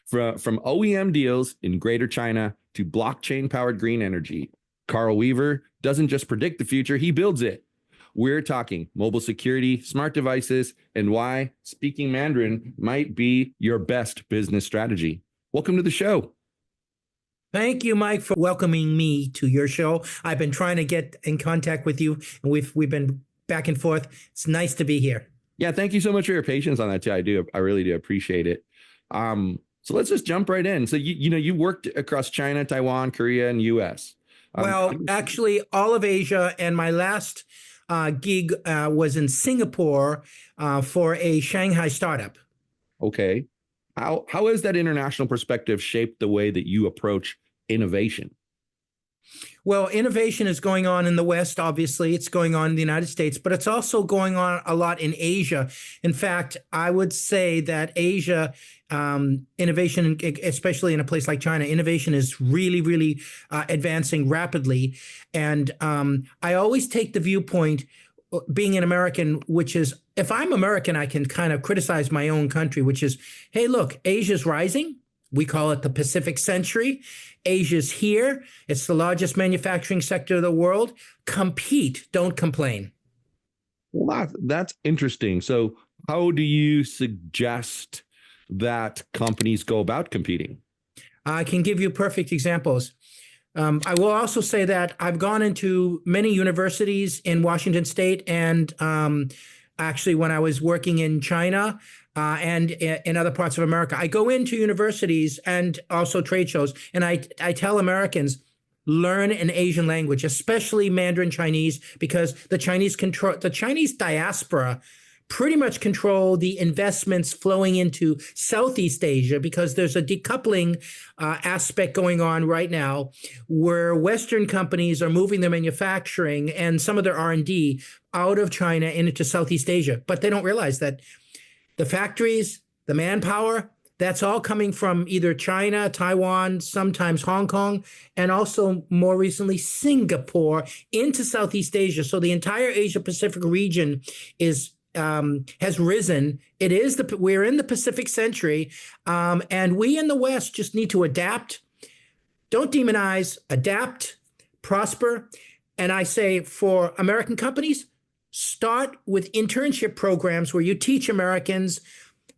From OEM deals in Greater China to blockchain-powered green energy, Karl Weaver doesn't just predict the future, he builds it. We're talking mobile security, smart devices, and why speaking Mandarin might be your best business strategy. Welcome to the show. Thank you, Mike, for welcoming me to your show. I've been trying to get in contact with you, and we've been back and forth. It's nice to be here. Yeah, thank you so much for your patience on that too. I really do appreciate it. So let's just jump right in. So you worked across China, Taiwan, Korea, and U.S. Well, actually, all of Asia, and my last gig was in Singapore for a Shanghai startup. Okay. How has that international perspective shaped the way that you approach innovation? Well, innovation is going on in the West, obviously. It's going on in the United States, but it's also going on a lot in Asia. In fact, I would say that Asia, innovation, especially in a place like China, innovation is really, really advancing rapidly. And I always take the viewpoint, being an American, which is, if I'm American, I can kind of criticize my own country, which is, hey, look, Asia's rising. We call it the Pacific Century. Asia's here. It's the largest manufacturing sector of the world. Compete, don't complain. Well, that's interesting. So how do you suggest that companies go about competing? I can give you perfect examples. I will also say that I've gone into many universities in Washington State, and actually when I was working in China, and in other parts of America, I go into universities and also trade shows, and I tell Americans, learn an Asian language, especially Mandarin Chinese, because the Chinese diaspora pretty much control the investments flowing into Southeast Asia, because there's a decoupling aspect going on right now where Western companies are moving their manufacturing and some of their R&D out of China and into Southeast Asia. But they don't realize that the factories, the manpower, that's all coming from either China, Taiwan, sometimes Hong Kong, and also more recently Singapore into Southeast Asia. So the entire Asia Pacific region has risen. We're in the Pacific Century, and we in the West just need to adapt. Don't demonize, adapt, prosper. And I say for American companies, start with internship programs where you teach Americans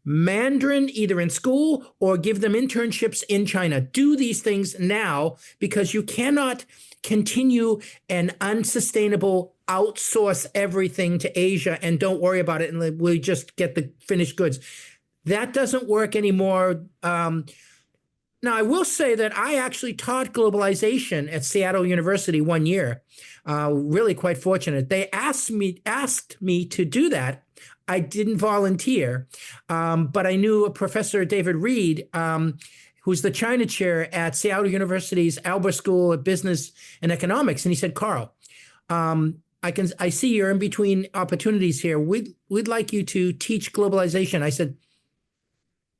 Mandarin either in school or give them internships in China. Do these things now, because you cannot continue an unsustainable outsource everything to Asia and don't worry about it and we just get the finished goods. That doesn't work anymore. Now, I will say that I actually taught globalization at Seattle University 1 year. Really quite fortunate. They asked me to do that. I didn't volunteer, but I knew a Professor David Reed, who's the China chair at Seattle University's Albert School of Business and Economics, and he said, "Karl, I see you're in between opportunities here. We'd like you to teach globalization." I said,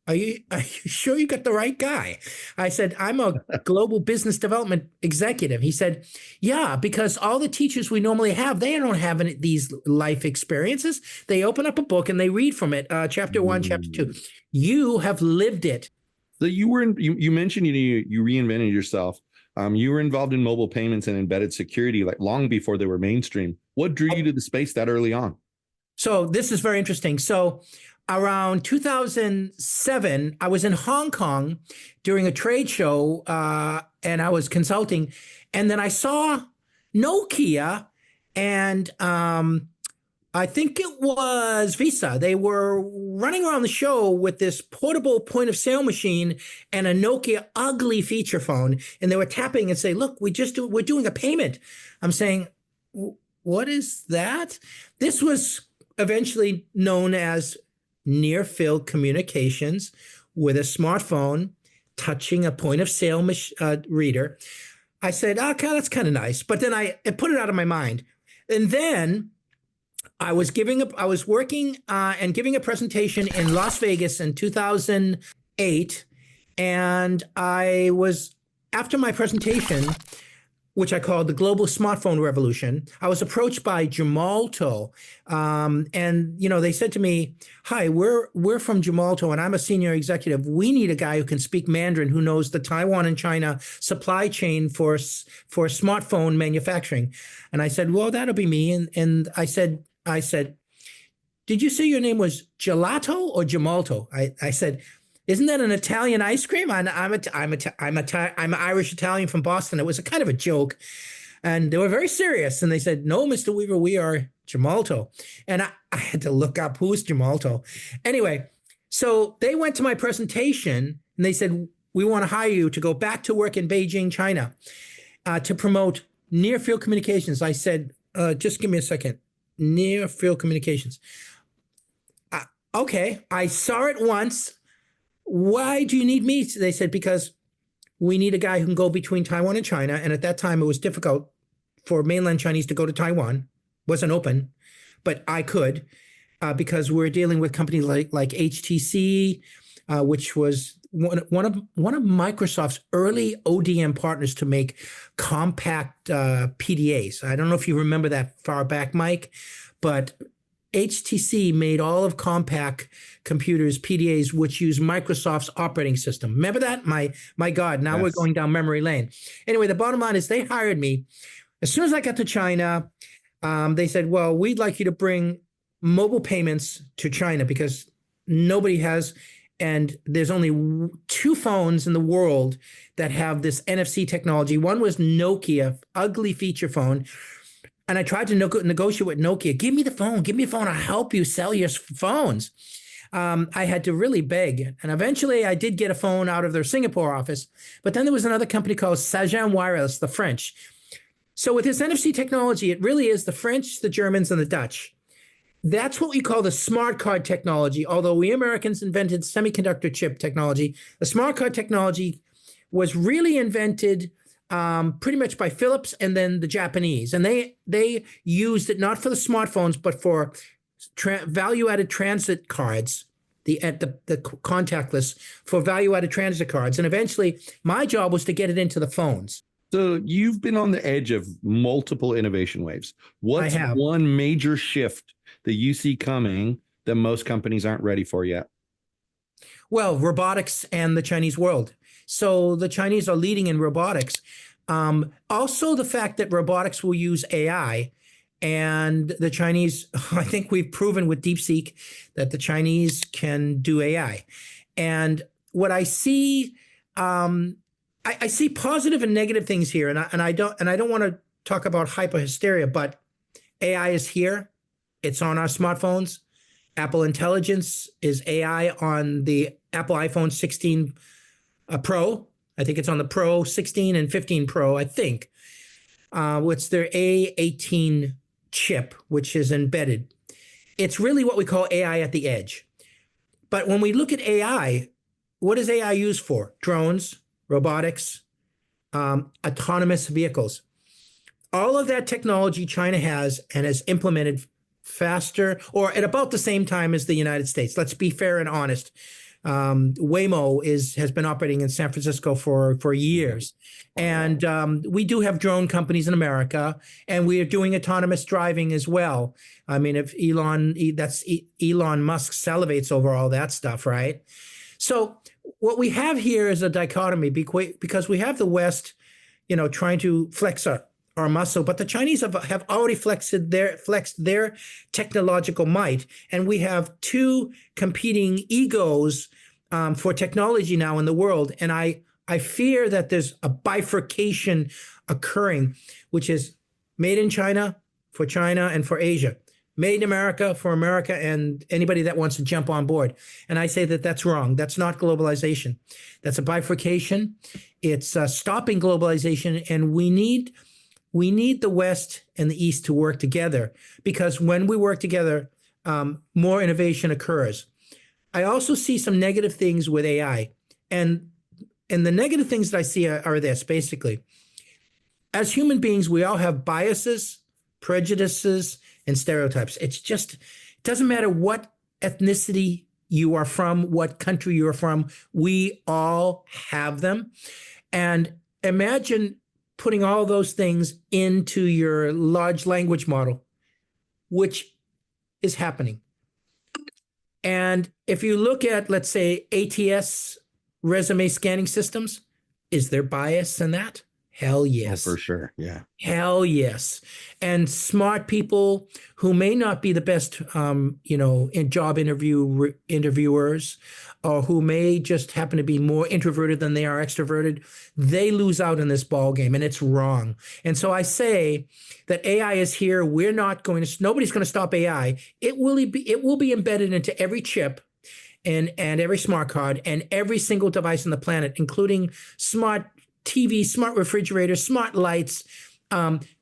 Are you sure you got the right guy? I said, "I'm a global business development executive." He said, "Yeah, because all the teachers we normally have, they don't have these life experiences. They open up a book and they read from it, chapter 1, chapter 2. You have lived it." So you mentioned you reinvented yourself. You were involved in mobile payments and embedded security like long before they were mainstream. What drew you to the space that early on? So this is very interesting. So around 2007, I was in Hong Kong during a trade show, and I was consulting. And then I saw Nokia and I think it was Visa. They were running around the show with this portable point of sale machine and a Nokia ugly feature phone. And they were tapping and say, "Look, we're doing a payment." I'm saying, "What is that?" This was eventually known as near field communications with a smartphone touching a point of sale reader. I said, "Okay, that's kind of nice." But then I put it out of my mind. And then I was working and giving a presentation in Las Vegas in 2008. And after my presentation, which I called the global smartphone revolution. I was approached by Gemalto, and they said to me, "Hi, we're from Gemalto, and I'm a senior executive. We need a guy who can speak Mandarin, who knows the Taiwan and China supply chain for smartphone manufacturing." And I said, "Well, that'll be me." And I said, "Did you say your name was Gelato or Gemalto?" I said, "Isn't that an Italian ice cream?" I'm Irish Italian from Boston. It was a kind of a joke, and they were very serious. And they said, "No, Mr. Weaver, we are Gemalto." And I had to look up who's Gemalto. Anyway, so they went to my presentation and they said, "We want to hire you to go back to work in Beijing, China, to promote near field communications." I said, "Just give me a second. Near field communications." Okay, I saw it once. "Why do you need me?" They said, "Because we need a guy who can go between Taiwan and China." And at that time, it was difficult for mainland Chinese to go to Taiwan. Wasn't open, but I could, because we're dealing with companies like HTC, which was one of Microsoft's early ODM partners to make compact PDAs. I don't know if you remember that far back, Mike, but HTC made all of compaq computers, PDAs, which use Microsoft's operating system. Remember that? My God, now we're going down memory lane. Anyway, the bottom line is they hired me. As soon as I got to China, they said, "Well, we'd like you to bring mobile payments to China because nobody has, and there's only 2 phones in the world that have this NFC technology." One was Nokia, ugly feature phone. And I tried to negotiate with Nokia. Give me the phone. I'll help you sell your phones." I had to really beg. And eventually I did get a phone out of their Singapore office. But then there was another company called Sajan Wireless, the French. So with this NFC technology, it really is the French, the Germans, and the Dutch. That's what we call the smart card technology. Although we Americans invented semiconductor chip technology, the smart card technology was really invented pretty much by Philips and then the Japanese. And they used it not for the smartphones, but for value-added transit cards, the contactless for value-added transit cards. And eventually my job was to get it into the phones. So you've been on the edge of multiple innovation waves. What's one major shift that you see coming that most companies aren't ready for yet? Well, robotics and the Chinese world. So the Chinese are leading in robotics. Also, the fact that robotics will use AI, and the Chinese, I think we've proven with DeepSeek that the Chinese can do AI. And what I see, I see positive and negative things here, and I don't want to talk about hyperhysteria, but AI is here. It's on our smartphones. Apple Intelligence is AI on the Apple iPhone 16 Pro. I think it's on the Pro 16 and 15 Pro, I think. It's their A18 chip, which is embedded. It's really what we call AI at the edge. But when we look at AI, what is AI used for? Drones, robotics, autonomous vehicles. All of that technology China has and has implemented faster or at about the same time as the United States. Let's be fair and honest. Waymo has been operating in San Francisco for years. And we do have drone companies in America, and we are doing autonomous driving as well. I mean, if Elon Musk salivates over all that stuff, right? So what we have here is a dichotomy because we have the West, trying to flex our muscle, but the Chinese have already flexed their technological might, and we have 2 competing egos for technology now in the world. And I fear that there's a bifurcation occurring, which is made in China for China and for Asia, made in America for America and anybody that wants to jump on board. And I say that that's wrong. That's not globalization. That's a bifurcation. It's stopping globalization, and we need the West and the East to work together, because when we work together, more innovation occurs. I also see some negative things with AI. And the negative things that I see are this, basically. As human beings, we all have biases, prejudices, and stereotypes. It doesn't matter what ethnicity you are from, what country you are from, we all have them. And imagine putting all those things into your large language model, which is happening. And if you look at, let's say, ATS resume scanning systems, is there bias in that? Hell yes. Oh, for sure. Yeah. Hell yes. And smart people who may not be the best, in job interviewers, or who may just happen to be more introverted than they are extroverted, they lose out in this ball game, and it's wrong. And so I say that AI is here. Nobody's going to stop AI. It will be embedded into every chip and every smart card and every single device on the planet, including smart TV, smart refrigerators, smart lights,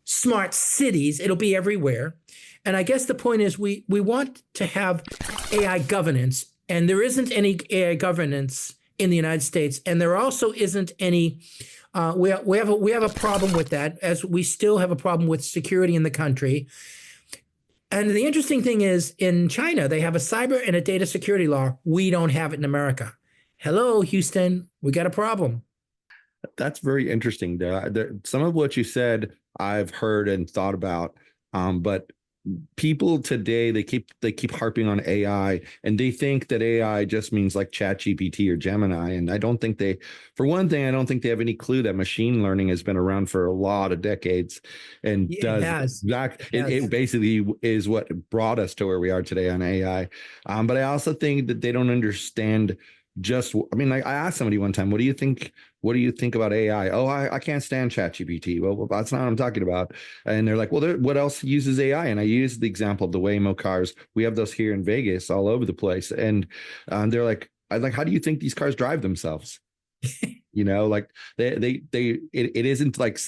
smart cities. It'll be everywhere. And I guess the point is we want to have AI governance, and there isn't any AI governance in the United States, and there also isn't any. We have a problem with that, as we still have a problem with security in the country. And the interesting thing is, in China, they have a cyber and a data security law. We don't have it in America. Hello, Houston, we got a problem. That's very interesting. Some of what you said, I've heard and thought about, but people today, they keep harping on AI, and they think that AI just means like ChatGPT or Gemini. And I don't think for one thing, I don't think they have any clue that machine learning has been around for a lot of decades, and it basically is what brought us to where we are today on AI. But I also think that they don't understand. I asked somebody one time, what do you think about AI? Oh, I can't stand ChatGPT. Well, that's not what I'm talking about. And they're like, well, what else uses AI? And I use the example of the Waymo cars. We have those here in Vegas all over the place. And they're like, how do you think these cars drive themselves? Like it isn't like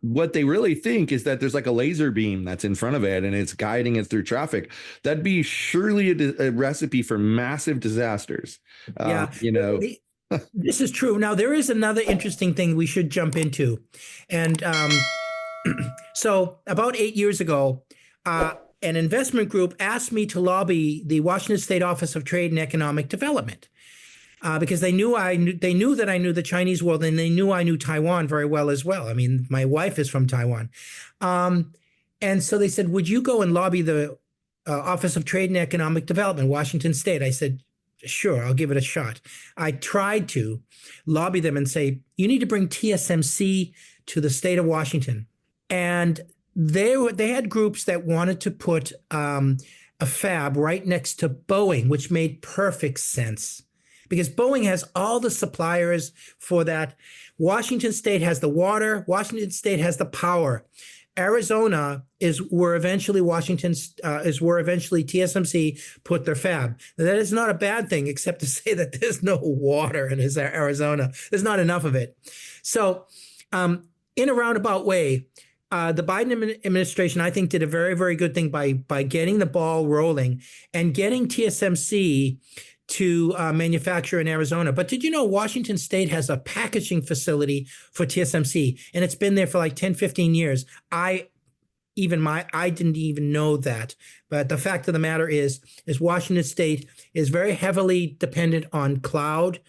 what they really think is that there's like a laser beam that's in front of it and it's guiding it through traffic. That'd be surely a recipe for massive disasters. Yeah. This is true. Now, there is another interesting thing we should jump into. And so about 8 years ago, an investment group asked me to lobby the Washington State Office of Trade and Economic Development. Because they knew that I knew the Chinese world, and they knew I knew Taiwan very well as well. I mean, my wife is from Taiwan. And so they said, would you go and lobby the Office of Trade and Economic Development, Washington State? I said, sure, I'll give it a shot. I tried to lobby them and say, you need to bring TSMC to the state of Washington. And they had groups that wanted to put a fab right next to Boeing, which made perfect sense, because Boeing has all the suppliers for that. Washington State has the water. Washington State has the power. Arizona is where eventually TSMC put their fab. That is not a bad thing, except to say that there's no water in Arizona. There's not enough of it. So in a roundabout way, the Biden administration, I think, did a very, very good thing by getting the ball rolling and getting TSMC to manufacture in Arizona. But did you know Washington State has a packaging facility for TSMC, and it's been there for like 10, 15 years. I didn't even know that. But the fact of the matter is Washington State is very heavily dependent on cloud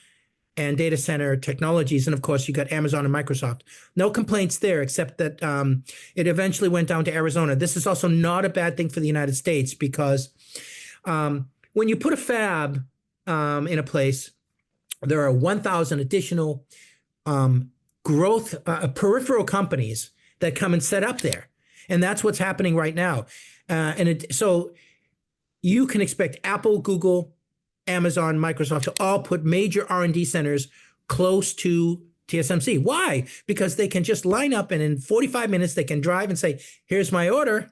and data center technologies. And of course, you got Amazon and Microsoft. No complaints there, except that it eventually went down to Arizona. This is also not a bad thing for the United States, because when you put a fab in a place, there are 1,000 additional peripheral companies that come and set up there. And that's what's happening right now. So you can expect Apple, Google, Amazon, Microsoft to all put major R&D centers close to TSMC. Why? Because they can just line up, and in 45 minutes they can drive and say, here's my order.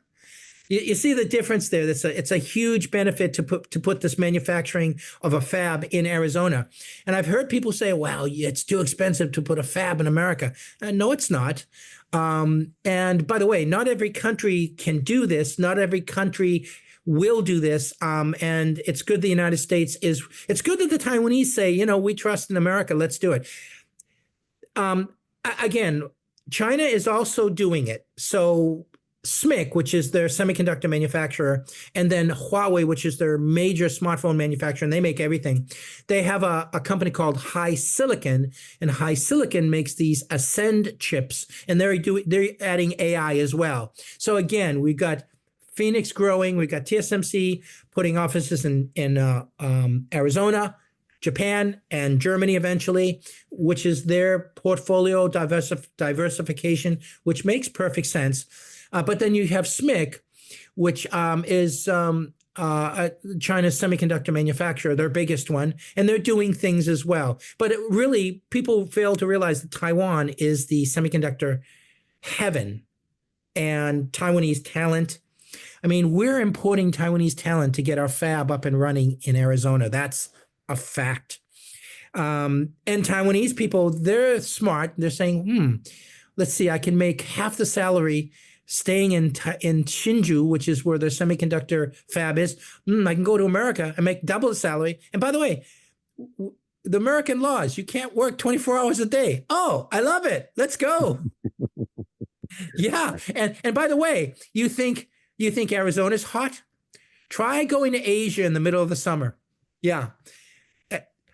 You see the difference there. It's a huge benefit to put this manufacturing of a fab in Arizona. And I've heard people say, well, it's too expensive to put a fab in America. No, it's not. And by the way, not every country can do this. Not every country will do this. And it's good the United States it's good that the Taiwanese say, we trust in America, let's do it. Again, China is also doing it. So SMIC, which is their semiconductor manufacturer, and then Huawei, which is their major smartphone manufacturer, and they make everything. They have a company called High Silicon, and High Silicon makes these Ascend chips, and they're adding AI as well. So again, we've got Phoenix growing, we've got TSMC putting offices in Arizona, Japan, and Germany eventually, which is their portfolio diversification, which makes perfect sense. But then you have SMIC, which is China's semiconductor manufacturer, their biggest one, and they're doing things as well. But really, people fail to realize that Taiwan is the semiconductor heaven, and Taiwanese talent. I mean, we're importing Taiwanese talent to get our fab up and running in Arizona. That's a fact. And Taiwanese people, they're smart. They're saying, let's see, I can make half the salary staying in Hsinchu, which is where their semiconductor fab is. I can go to America and make double the salary. And by the way, the American laws, you can't work 24 hours a day. Oh, I love it. Let's go. Yeah. And by the way, you think Arizona's hot? Try going to Asia in the middle of the summer. Yeah.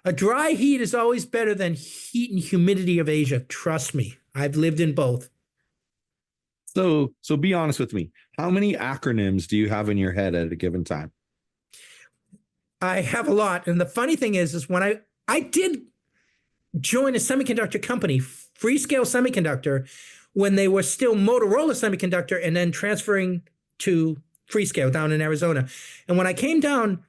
A dry heat is always better than heat and humidity of Asia. Trust me. I've lived in both. So be honest with me. How many acronyms do you have in your head at a given time? I have a lot. And the funny thing is when I did join a semiconductor company, Freescale Semiconductor, when they were still Motorola Semiconductor and then transferring to Freescale down in Arizona. And when I came down,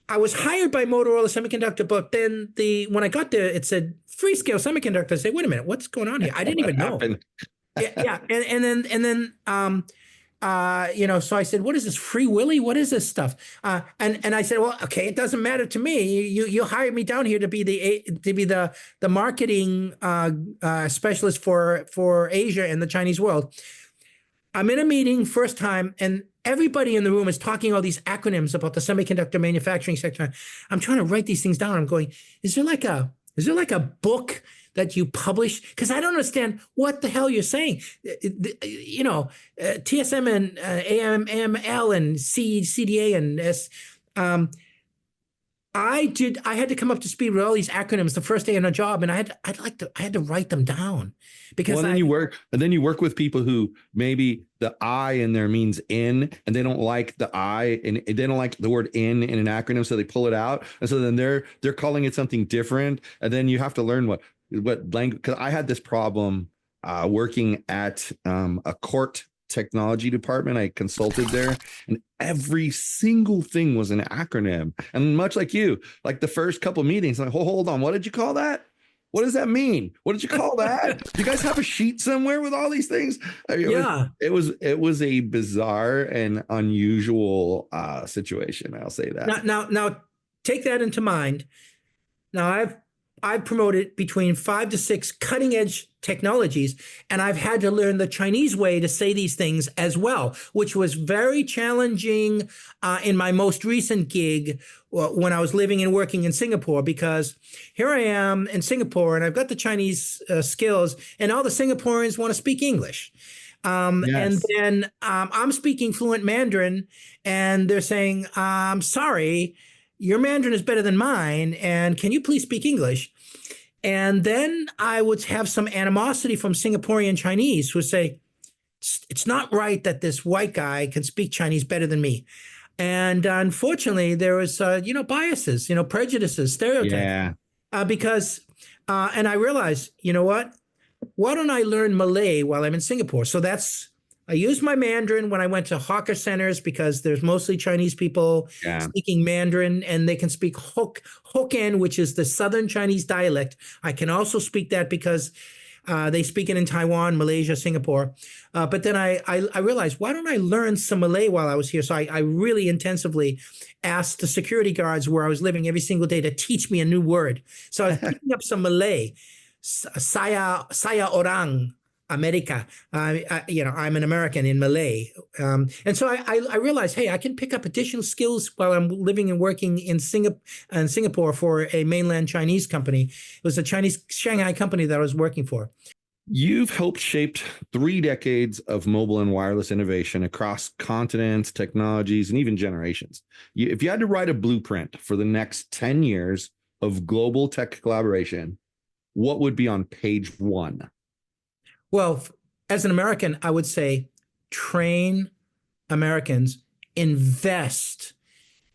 I was hired by Motorola Semiconductor, but then when I got there, it said Freescale Semiconductor. I said, wait a minute, what's going on here? I didn't even know. Yeah. And then so I said, what is this, Free Willy? What is this stuff? And I said, well, okay, it doesn't matter to me. You hired me down here to be the marketing specialist for Asia and the Chinese world. I'm in a meeting first time, and everybody in the room is talking all these acronyms about the semiconductor manufacturing sector. I'm trying to write these things down. I'm going, is there like a book that you publish? Because I don't understand what the hell you're saying. TSM and AML and CDA and S. I had to come up to speed with all these acronyms the first day on a job, and I had to write them down because then you work with people who maybe the I in there means in, and they don't like the I, and they don't like the word in an acronym, so they pull it out, and so then they're calling it something different, and then you have to learn what language. Because I had this problem working at a court technology department. I consulted there, and every single thing was an acronym. And much like you, like the first couple of meetings, like, hold on, what did you call that? What does that mean? What did you call that? Do you guys have a sheet somewhere with all these things? I mean, yeah, it was a bizarre and unusual situation. I'll say that. Now take that into mind. Now I've promoted between 5 to 6 cutting edge technologies, and I've had to learn the Chinese way to say these things as well, which was very challenging in my most recent gig when I was living and working in Singapore, because here I am in Singapore and I've got the Chinese skills, and all the Singaporeans want to speak English. Yes. And then I'm speaking fluent Mandarin, and they're saying, I'm sorry, your Mandarin is better than mine, and can you please speak English? And then I would have some animosity from Singaporean Chinese who would say, it's not right that this white guy can speak Chinese better than me. And unfortunately, there was, biases, prejudices, stereotypes. Yeah. And I realized, you know what? Why don't I learn Malay while I'm in Singapore? So I used my Mandarin when I went to hawker centers, because there's mostly Chinese people speaking Mandarin, and they can speak Hokkien, which is the Southern Chinese dialect. I can also speak that because they speak it in Taiwan, Malaysia, Singapore. But then I realized, why don't I learn some Malay while I was here? So I really intensively asked the security guards where I was living every single day to teach me a new word. So I was picking up some Malay, saya orang. America. I'm an American in Malay. And so I realized, hey, I can pick up additional skills while I'm living and working in Singapore for a mainland Chinese company. It was a Chinese Shanghai company that I was working for. You've helped shape 3 decades of mobile and wireless innovation across continents, technologies, and even generations. If you had to write a blueprint for the next 10 years of global tech collaboration, what would be on page one? Well, as an American, I would say train Americans, invest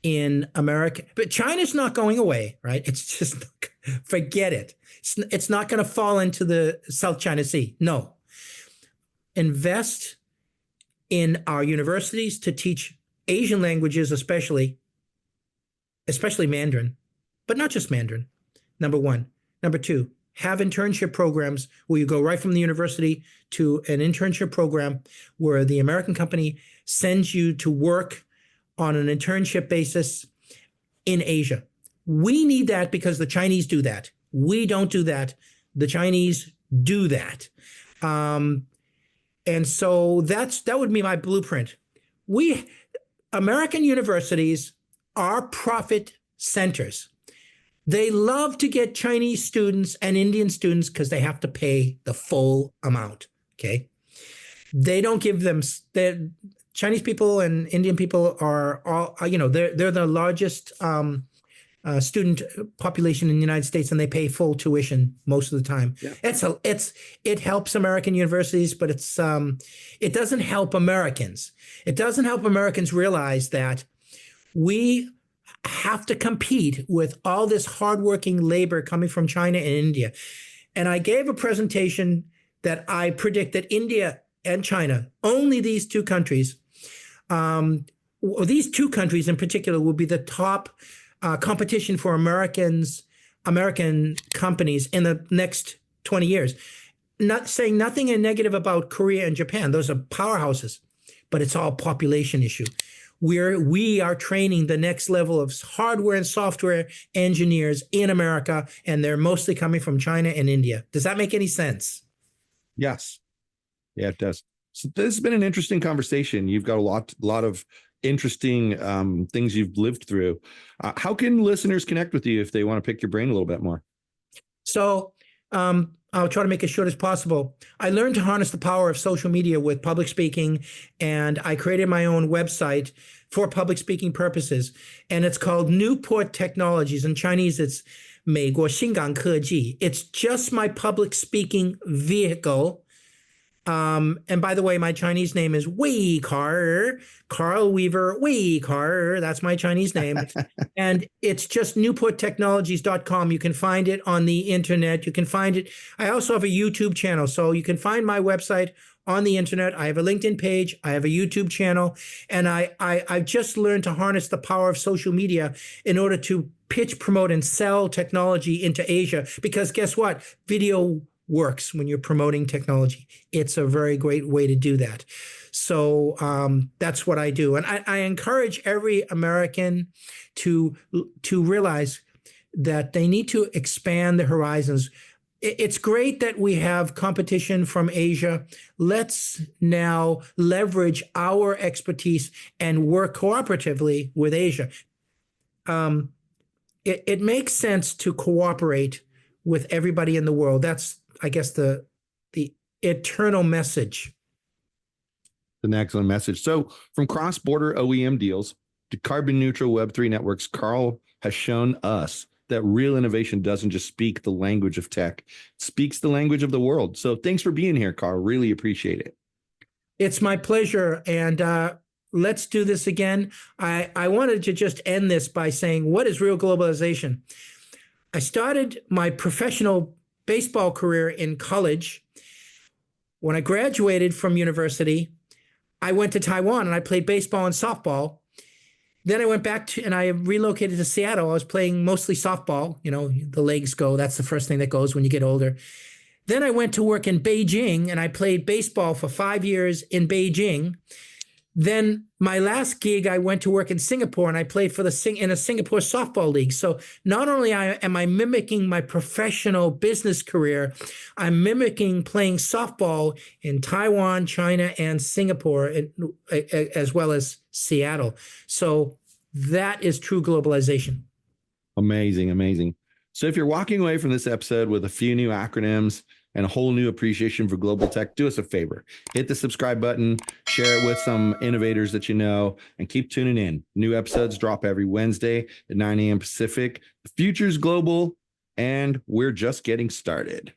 in America. But China's not going away, right? It's just, forget it. It's not going to fall into the South China Sea. No. Invest in our universities to teach Asian languages, especially Mandarin, but not just Mandarin, number one. Number two, have internship programs where you go right from the university to an internship program where the American company sends you to work on an internship basis in Asia. We need that because the Chinese do that. We don't do that. The Chinese do that. And so that would be my blueprint. American universities are profit centers. They love to get Chinese students and Indian students because they have to pay the full amount. Okay. They don't give them, Chinese people and Indian people are all, they're the largest student population in the United States, and they pay full tuition most of the time. Yeah. It helps American universities, but it doesn't help Americans. It doesn't help Americans realize that we have to compete with all this hardworking labor coming from China and India. And I gave a presentation that I predict that India and China, only these two countries, these two countries in particular, will be the top competition for American companies in the next 20 years. Not saying nothing negative about Korea and Japan. Those are powerhouses, but it's all population issue. We are training the next level of hardware and software engineers in America, and they're mostly coming from China and India. Does that make any sense? Yes. Yeah, it does. So this has been an interesting conversation. You've got a lot of interesting things you've lived through. How can listeners connect with you if they want to pick your brain a little bit more? So I'll try to make it short as possible. I learned to harness the power of social media with public speaking, and I created my own website for public speaking purposes, and it's called Newport Technologies. In Chinese, it's 美国新港科技. It's just my public speaking vehicle. And by the way, my Chinese name is Karl Weaver, that's my Chinese name. And it's just newporttechnologies.com. You can find it on the internet. You can find it. I also have a YouTube channel. So you can find my website on the internet. I have a LinkedIn page. I have a YouTube channel. And I've just learned to harness the power of social media in order to pitch, promote, and sell technology into Asia. Because guess what? Video works when you're promoting technology. It's a very great way to do that. So that's what I do. And I encourage every American to realize that they need to expand their horizons. It's great that we have competition from Asia. Let's now leverage our expertise and work cooperatively with Asia. It makes sense to cooperate with everybody in the world. That's, I guess, the eternal message. An excellent message. So from cross-border OEM deals to carbon neutral Web3 networks, Karl has shown us that real innovation doesn't just speak the language of tech, it speaks the language of the world. So thanks for being here, Karl. Really appreciate it. It's my pleasure. And let's do this again. I wanted to just end this by saying, what is real globalization? I started my professional baseball career in college. When I graduated from university, I went to Taiwan and I played baseball and softball. Then I went back and I relocated to Seattle. I was playing mostly softball. You know, the legs go. That's the first thing that goes when you get older. Then I went to work in Beijing and I played baseball for 5 years in Beijing. Then my last gig, I went to work in Singapore and I played for in a Singapore softball league. So not only am I mimicking my professional business career, I'm mimicking playing softball in Taiwan, China, and Singapore, as well as Seattle. So that is true globalization. Amazing, amazing. So if you're walking away from this episode with a few new acronyms and a whole new appreciation for global tech, do us a favor. Hit the subscribe button, share it with some innovators that you know, and keep tuning in. New episodes drop every Wednesday at 9 a.m. Pacific. The future's global, and we're just getting started.